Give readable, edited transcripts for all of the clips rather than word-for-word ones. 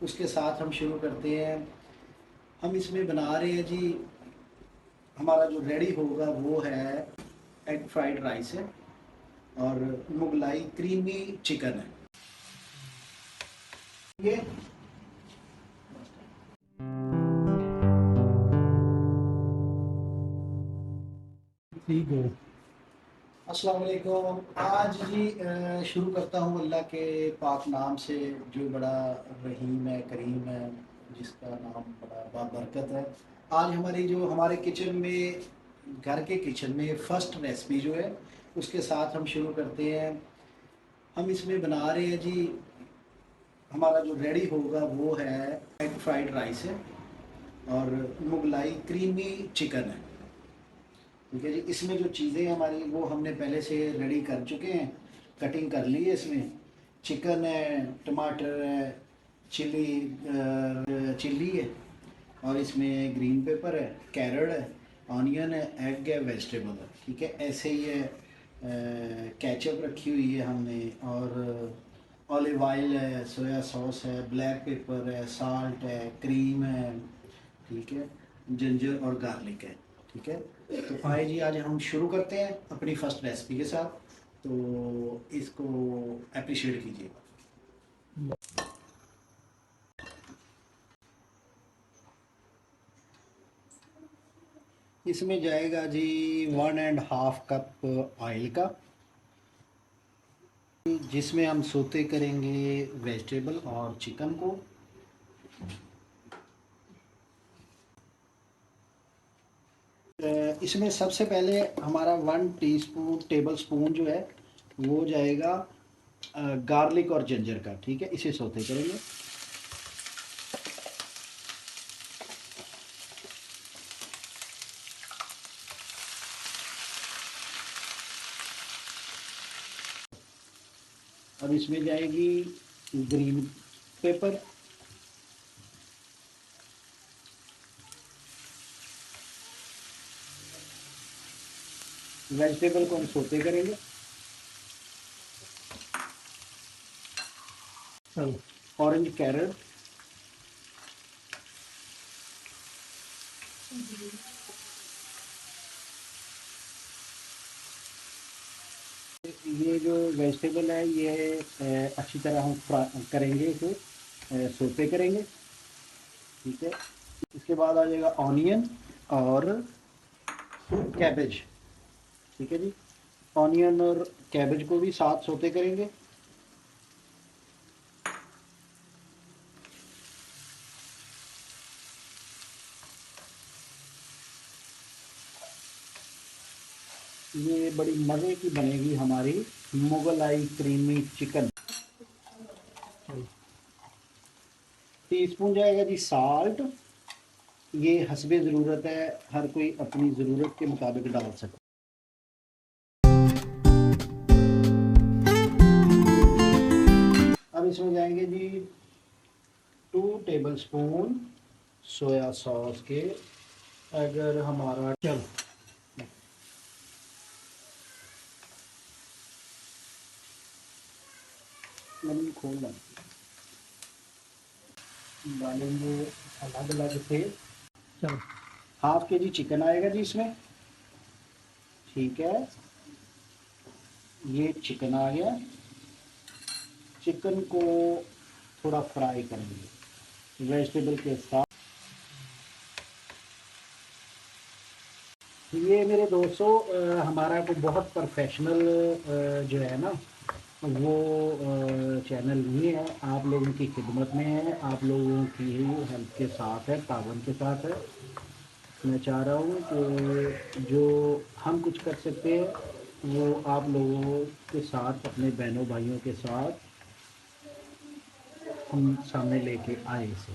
उसके साथ हम शुरू करते हैं। हम इसमें बना रहे हैं जी, हमारा जो रेडी होगा वो है एग फ्राइड राइस है और मुगलाई क्रीमी चिकन है। ये ठीक है। अस्सलाम वालेकुम। आज जी शुरू करता हूँ अल्लाह के पाक नाम से, जो बड़ा रहीम है, करीम है, जिसका नाम बड़ा बाबरकत है। आज हमारे किचन में, घर के किचन में फ़र्स्ट रेसिपी जो है उसके साथ हम शुरू करते हैं। हम इसमें बना रहे हैं जी, हमारा जो रेडी होगा वो है एग फ्राइड राइस है और मुगलाई क्रीमी चिकन है। ठीक है जी। इसमें जो चीज़ें हमारी वो हमने पहले से रेडी कर चुके हैं, कटिंग कर ली है। इसमें चिकन है, टमाटर है, चिल्ली है और इसमें ग्रीन पेपर है, कैरट है, ऑनियन है, एग है, वेजिटेबल है। ठीक है, ऐसे ही है। केचप रखी हुई है हमने और ऑलिव ऑयल है, सोया सॉस है, ब्लैक पेपर है, साल्ट है, क्रीम है। ठीक है, जिंजर और गार्लिक है। ठीक है, तो आइए जी, आज हम शुरू करते हैं अपनी फर्स्ट रेसिपी के साथ। तो इसको अप्रिशिएट कीजिएगा। इसमें जाएगा जी 1.5 कप ऑयल का, जिसमें हम सोते करेंगे वेजिटेबल और चिकन को। इसमें सबसे पहले हमारा 1 टेबल स्पून जो है वो जाएगा गार्लिक और जिंजर का। ठीक है, इसे सोते करेंगे। अब इसमें जाएगी ग्रीन पेपर, वेजिटेबल को हम सोते करेंगे। चलो। ऑरेंज कैरेट, ये जो वेजिटेबल है ये अच्छी तरह हम करेंगे, इसे सोते करेंगे। ठीक है, इसके बाद आ जाएगा ऑनियन और कैबेज। ठीक है जी, ऑनियन और कैबेज को भी साथ सोते करेंगे। ये बड़ी मज़े की बनेगी हमारी मुगलाई क्रीमी चिकन। चलो। टीस्पून जाएगा जी साल्ट, ये हस्बे ज़रूरत है, हर कोई अपनी ज़रूरत के मुताबिक डाल सकता है। अब इसमें जाएंगे जी 2 टेबल स्पून सोया सॉस के। अगर हमारा चलो। नमक खोलना डालेंगे अलग अलग से। चलो। हाफ के जी चिकन आएगा जी इसमें। ठीक है, ये चिकन आ गया। चिकन को थोड़ा फ्राई करेंगे वेजिटेबल के साथ। ये मेरे दोस्तों हमारा को बहुत प्रोफेशनल जो है ना वो चैनल नहीं है, आप लोगों की खिदमत में है, आप लोगों की ही हेल्प के साथ है, तावन के साथ है। मैं चाह रहा हूँ कि जो हम कुछ कर सकते हैं वो आप लोगों के साथ, अपने बहनों भाइयों के साथ हम सामने लेके आए इसे।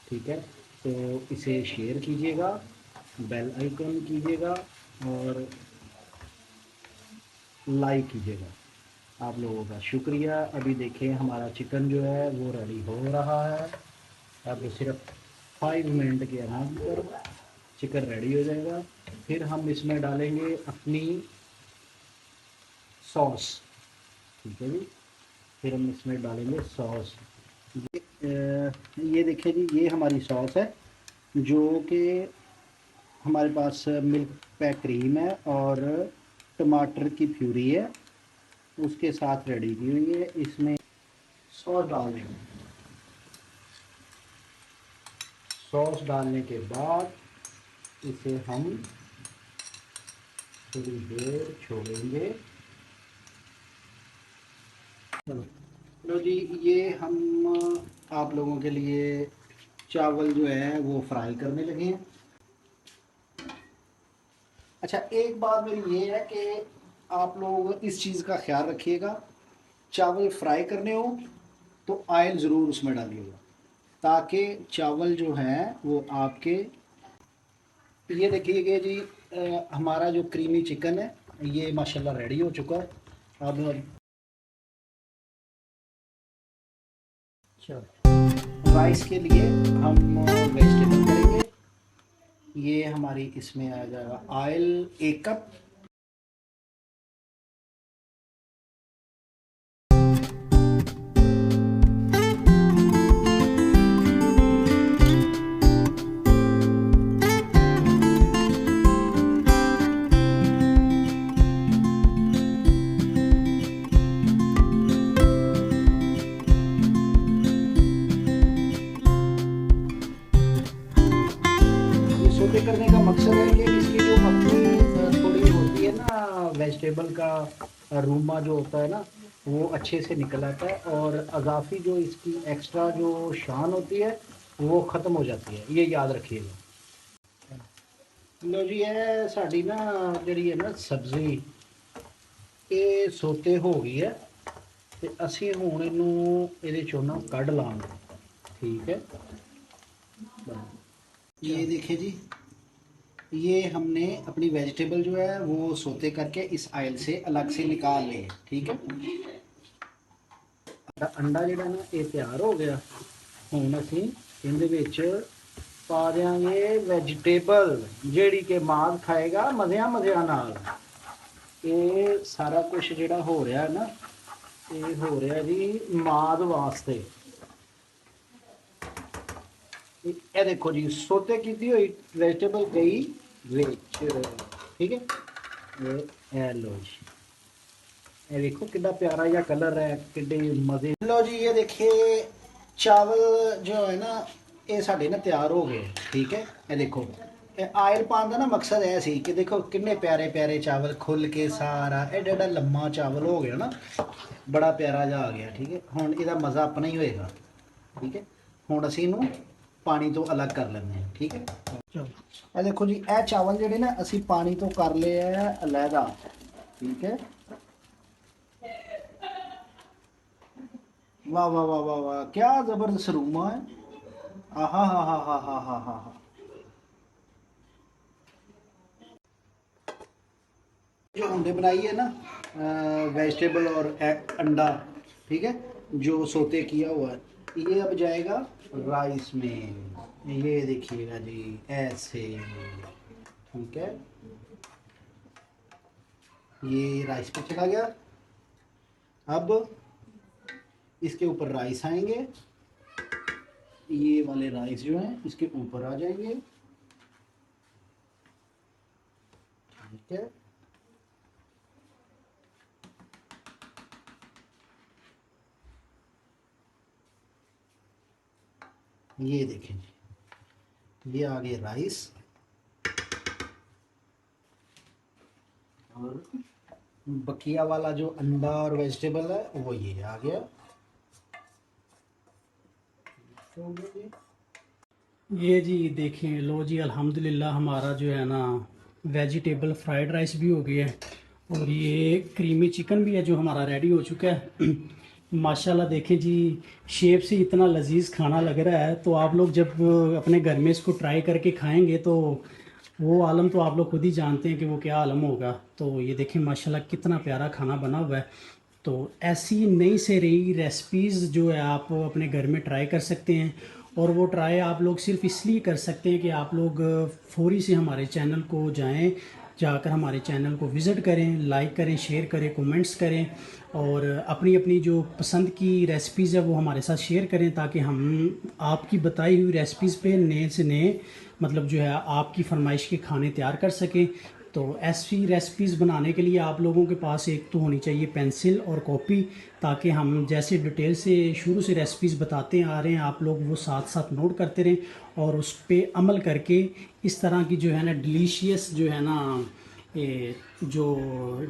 ठीक है, तो इसे शेयर कीजिएगा, बेल आइकन कीजिएगा और लाइक कीजिएगा। आप लोगों का शुक्रिया। अभी देखें हमारा चिकन जो है वो रेडी हो रहा है। अब सिर्फ 5 मिनट के अंदर चिकन रेडी हो जाएगा। फिर हम इसमें डालेंगे अपनी सॉस। ठीक है जी, फिर हम इसमें डालेंगे सॉस। ये देखिए जी, ये हमारी सॉस है जो कि हमारे पास मिल्क पैक क्रीम है और टमाटर की प्यूरी है, उसके साथ रेडी की हुई है। इसमें सॉस डाल देंगे। सॉस डालने के बाद इसे हम थोड़ी देर छोड़ेंगे। चलो। लो जी, ये हम आप लोगों के लिए चावल जो है वो फ्राई करने लगे हैं। अच्छा, एक बात मेरी ये है कि आप लोग इस चीज़ का ख्याल रखिएगा, चावल फ्राई करने हो तो ऑयल ज़रूर उसमें डालिएगा, ताकि चावल जो हैं वो आपके, ये देखिएगा जी, हमारा जो क्रीमी चिकन है ये माशाल्लाह रेडी हो चुका है। अब चलो। राइस के लिए हम वेजिटेबल करेंगे। ये हमारी इसमें आ जाएगा ऑयल 1 कप, सोते करने का मकसद है कि इसकी जो अपनी थोड़ी होती है ना वेजिटेबल का रूमा जो होता है ना, वो अच्छे से निकल आता है और अजाफी जो इसकी एक्स्ट्रा जो शान होती है वो ख़त्म हो जाती है, ये याद रखिएगा। लो जी, है साड़ी ना जी है ना सब्जी ये सोते हो गई है, तो असी हुण इनू ये चों ना कढ़ लांगे। ठीक है, ये देखिए जी, ये हमने अपनी वेजिटेबल जो है वो सोते करके इस आयल से अलग से निकाल लिए। ठीक है, अंडा ਜਿਹੜਾ ना ये तैयार हो गया। ਹੁਣ ਅਸੀਂ ਇਹਦੇ ਵਿੱਚ ਪਾ ਦਿਆਂਗੇ ਵੈਜੀਟੇਬਲ, ਜਿਹੜੀ ਕਿ ਮਾਦ ਖਾਏਗਾ ਮਜ਼ਿਆਂ ਮਜ਼ਿਆਂ ਨਾਲ। ਇਹ ਸਾਰਾ ਕੁਝ ਜਿਹੜਾ ਹੋ ਰਿਹਾ ਨਾ, ਇਹ ਹੋ ਰਿਹਾ ਜੀ ਮਾਦ ਵਾਸਤੇ। ਇਹ ਦੇਖੋ ਜੀ, ਸੋਤੇ ਕੀਤੀ ਹੋਈ ਵੈਜੀਟੇਬਲ ਗਈ ਵਿੱਚ। ठीक है, ये लो जी, ये देखो कितना प्यारा या कलर है, कितने मजे। लो जी, ये देखिए चावल जो है ना ये साढ़े ना तैयार हो गए। ठीक है, ये देखो आयल पाने का ना मकसद है सी कि देखो कितने प्यारे प्यारे चावल खुल के सारा एडा लम्मा चावल हो गया ना, बड़ा प्यारा जा आ गया। ठीक है, हुण इसदा मज़ा अपना ही होएगा। ठीक है, हुण असीं इहनूं पानी तो अलग कर लेंगे हैं। ठीक है, चलो। ਇਹ ਦੇਖੋ ਜੀ, ਇਹ ਚਾਵਲ ਜਿਹੜੇ ਨਾ ਅਸੀਂ ਪਾਣੀ ਤੋਂ ਕਰ ਲਏ ਆ ਅਲੱਗਾ। ਠੀਕ ਹੈ, वाह वाह वाह वाह वाह, क्या जबरदस्त रूमा है। आहा हा हा हा हा हा हा हा। जो हमने बनाई है ना वेजिटेबल और अंडा, ठीक है, जो सोते किया हुआ है, ये अब जाएगा राइस में। ये देखिएगा जी ऐसे। ठीक है, ये राइस पे चला गया। अब इसके ऊपर राइस आएंगे, ये वाले राइस जो हैं इसके ऊपर आ जाएंगे। ठीक है, ये देखें जी, ये आ गए राइस और बकिया वाला जो अंडा और वेजिटेबल है वो ये आ गया। ये जी देखें, लो जी अल्हम्दुलिल्लाह हमारा जो है ना वेजिटेबल फ्राइड राइस भी हो गया है और ये क्रीमी चिकन भी है जो हमारा रेडी हो चुका है। माशाल्लाह देखें जी, शेप से इतना लजीज खाना लग रहा है। तो आप लोग जब अपने घर में इसको ट्राई करके खाएंगे तो वो आलम तो आप लोग खुद ही जानते हैं कि वो क्या आलम होगा। तो ये देखें माशाल्लाह कितना प्यारा खाना बना हुआ है। तो ऐसी नई से नई रेसिपीज़ जो है आप अपने घर में ट्राई कर सकते हैं और वो ट्राई आप लोग सिर्फ इसलिए कर सकते हैं कि आप लोग फौरी से हमारे चैनल को जाएं, जाकर हमारे चैनल को विज़िट करें, लाइक करें, शेयर करें, कमेंट्स करें और अपनी अपनी जो पसंद की रेसिपीज़ है वो हमारे साथ शेयर करें, ताकि हम आपकी बताई हुई रेसिपीज़ पे नए से नए मतलब जो है आपकी फरमाइश के खाने तैयार कर सकें। तो ऐसी रेसिपीज़ बनाने के लिए आप लोगों के पास एक तो होनी चाहिए पेंसिल और कॉपी, ताकि हम जैसे डिटेल से शुरू से रेसिपीज़ बताते आ रहे हैं आप लोग वो साथ साथ नोट करते रहें और उस पर अमल करके इस तरह की जो है ना डिलीशियस जो है ना जो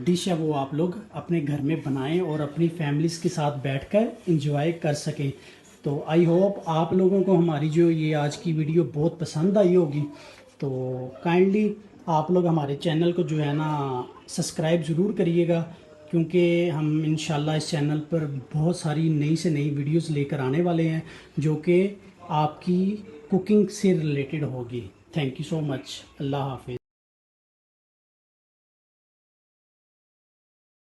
डिश है वो आप लोग अपने घर में बनाएं और अपनी फैमिलीज़ के साथ बैठकर एंजॉय कर सकें। तो आई होप आप लोगों को हमारी जो ये आज की वीडियो बहुत पसंद आई होगी। तो काइंडली आप लोग हमारे चैनल को जो है ना सब्सक्राइब ज़रूर करिएगा, क्योंकि हम इंशाल्लाह इस चैनल पर बहुत सारी नई से नई वीडियोस लेकर आने वाले हैं जो कि आपकी कुकिंग से रिलेटेड होगी। Thank you so much. अल्लाह हाफिज़।